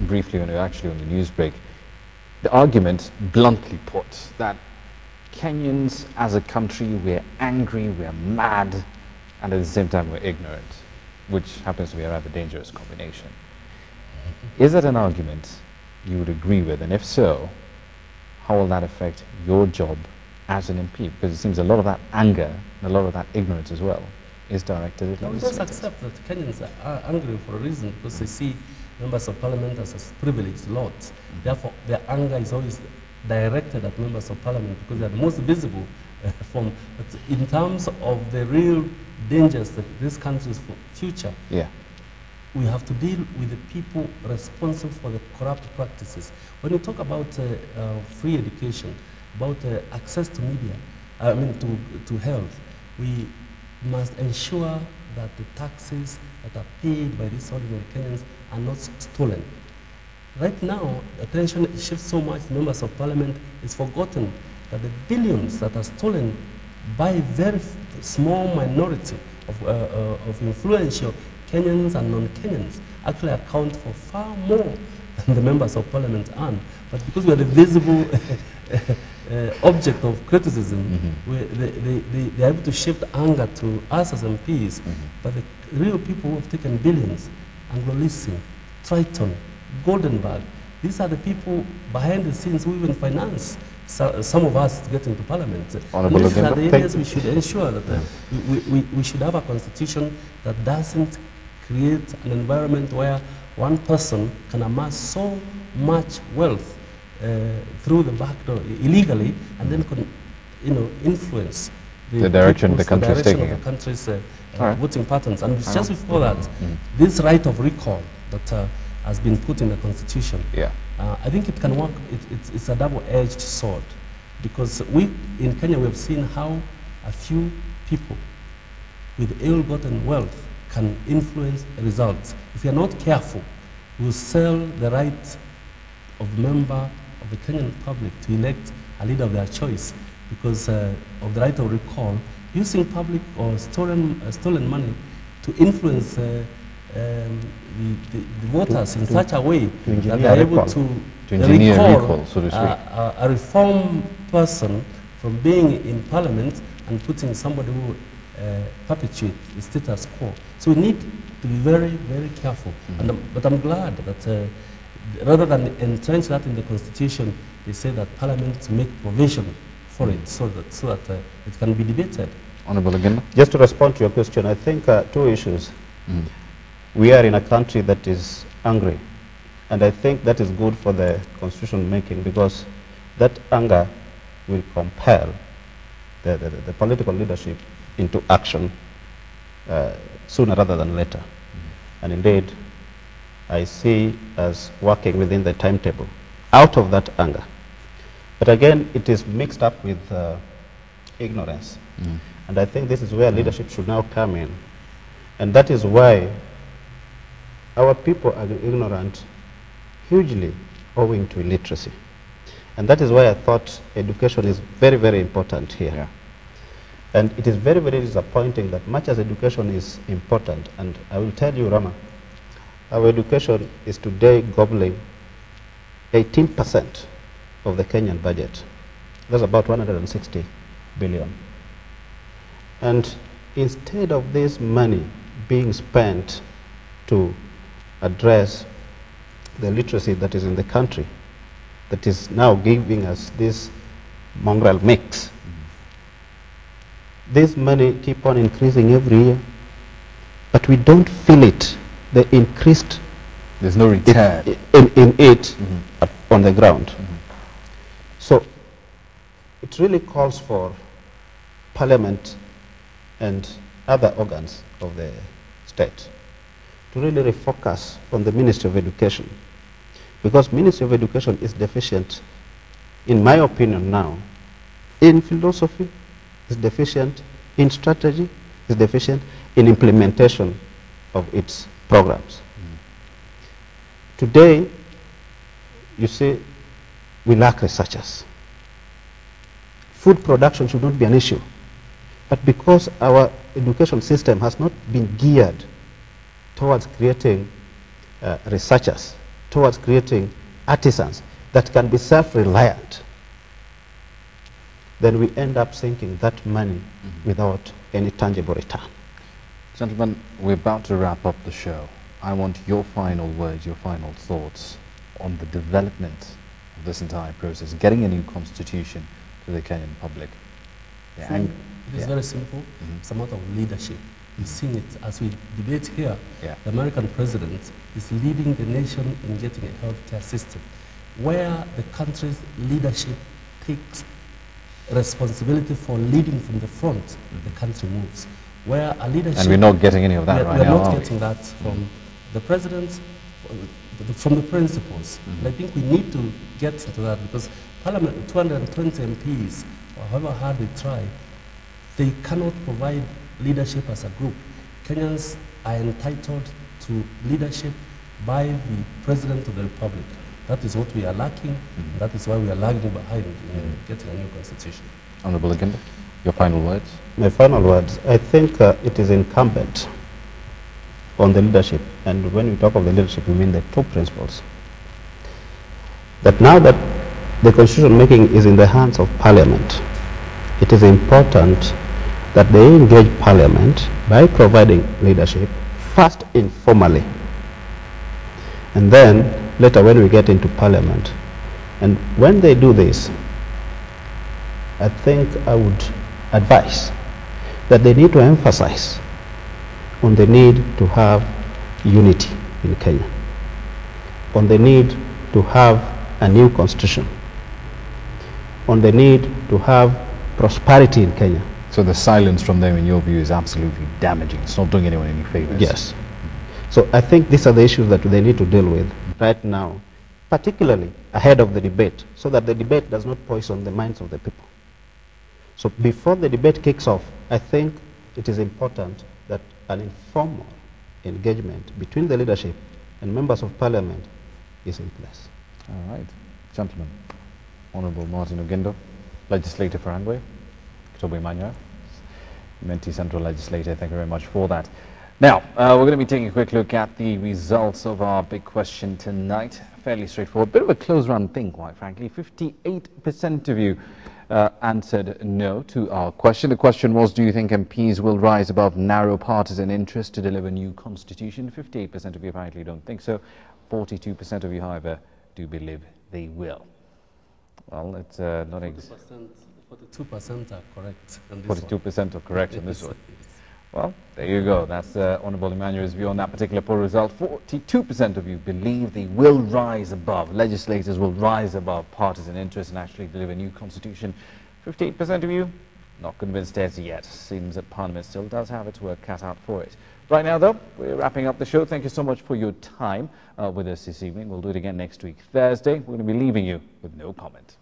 briefly when we were actually on the news break, the argument bluntly put that Kenyans as a country, we're angry, we're mad, and at the same time we're ignorant, which happens to be a rather dangerous combination. Is that an argument you would agree with? And if so, how will that affect your job as an MP? Because it seems a lot of that anger and a lot of that ignorance as well is directed at legislators. We must accept that Kenyans are angry for a reason, because they see members of parliament as privileged lots. Therefore, their anger is always directed at members of parliament because they are the most visible form. But in terms of the real dangers that this country's future, we have to deal with the people responsible for the corrupt practices. When you talk about free education, about access to media, to health, we must ensure that the taxes that are paid by these ordinary Kenyans are not stolen. Right now, attention shifts so much, members of parliament, it's forgotten that the billions that are stolen by a very small minority of influential Kenyans and non-Kenyans actually account for far more than the members of parliament earn. But because we are the visible object of criticism, they are able to shift anger to us as MPs, but the real people who have taken billions, Anglo-Leasing, Triton, Goldenberg, these are the people behind the scenes who even finance some of us to get into parliament. These are the areas we should ensure that we should have a constitution that doesn't create an environment where one person can amass so much wealth through the back door illegally, and then could, influence the direction the country is taking. The country's voting patterns. And just before that, this right of recall that has been put in the constitution, I think it can work. It's a double-edged sword, because we in Kenya we have seen how a few people with ill-gotten wealth can influence results. If you are not careful, you will sell the right of member of the Kenyan public to elect a leader of their choice because of the right of recall, using public or stolen money to influence the voters in such a way that they are able to recall, so to speak, a reform person from being in parliament and putting somebody who perpetuate the status quo. So we need to be very, very careful. But I'm glad that rather than entrench that in the constitution, they say that parliament make provision for it so that it can be debated. Honorable again. Just to respond to your question, I think two issues. We are in a country that is angry, and I think that is good for the constitution making, because that anger will compel the political leadership into action sooner rather than later. And indeed, I see us working within the timetable out of that anger. But again, it is mixed up with ignorance. And I think this is where leadership should now come in. And that is why our people are ignorant hugely owing to illiteracy. And that is why I thought education is very, very important here. And it is very, very disappointing that much as education is important, and I will tell you, Rama, our education is today gobbling 18% of the Kenyan budget. That's about 160 billion. And instead of this money being spent to address the literacy that is in the country, that is now giving us this mongrel mix, this money keep on increasing every year, but we don't feel it. The increased, there's no return in it on the ground. So it really calls for Parliament and other organs of the state to really refocus on the Ministry of Education, because Ministry of Education is deficient, in my opinion now, in philosophy, is deficient in strategy, is deficient in implementation of its programs. Today, you see, we lack researchers. Food production should not be an issue, but because our education system has not been geared towards creating researchers towards creating artisans that can be self-reliant, then we end up sinking that money without any tangible return. Gentlemen, we're about to wrap up the show. I want your final words, your final thoughts on the development of this entire process, getting a new constitution to the Kenyan public. It is very simple. It's a matter of leadership. You've seen it as we debate here. The American president is leading the nation in getting a healthcare system where the country's leadership takes responsibility for leading from the front, the country moves. Where a leadership... And we're not getting any of that right now, we're not getting that from the president, from the principals. And I think we need to get into that because Parliament, 220 MPs, or however hard they try, they cannot provide leadership as a group. Kenyans are entitled to leadership by the President of the Republic. That is what we are lacking. That is why we are lagging behind in getting a new constitution. Honorable Agenda, your final words? My final words, I think it is incumbent on the leadership, and when we talk of the leadership, we mean the two principles, that now that the constitution making is in the hands of Parliament, it is important that they engage Parliament by providing leadership, first informally, and then later when we get into Parliament. And when they do this, I think I would advise that they need to emphasize on the need to have unity in Kenya, on the need to have a new constitution, on the need to have prosperity in Kenya. So the silence from them, in your view, is absolutely damaging. It's not doing anyone any favors. Yes. So I think these are the issues that they need to deal with right now, particularly ahead of the debate, so that the debate does not poison the minds of the people. So before the debate kicks off, I think it is important that an informal engagement between the leadership and members of Parliament is in place. All right. Gentlemen, Honorable Martin Ogendo, Legislator for Angwe, Kitobe Manya, Menti Central Legislator, thank you very mumuch for that. Now, we're going to be taking a quick look at the results of our big question tonight. Fairly straightforward, bit of a close run thing, quite frankly. 58% of you answered no to our question. The question was, do you think MPs will rise above narrow partisan interest to deliver a new constitution? 58% of you apparently don't think so. 42% of you, however, do believe they will. Well, it's not 42% are correct. 42% are correct on this one. Well, there you go. That's Honorable Emmanuel's view on that particular poll result. 42% of you believe they will rise above, legislators will rise above partisan interests and actually deliver a new constitution. 58% of you not convinced as yet. Seems that Parliament still does have its work cut out for it. Right now, though, we're wrapping up the show. Thank you so much for your time with us this evening. We'll do it again next week, Thursday. We're going to be leaving you with no comment.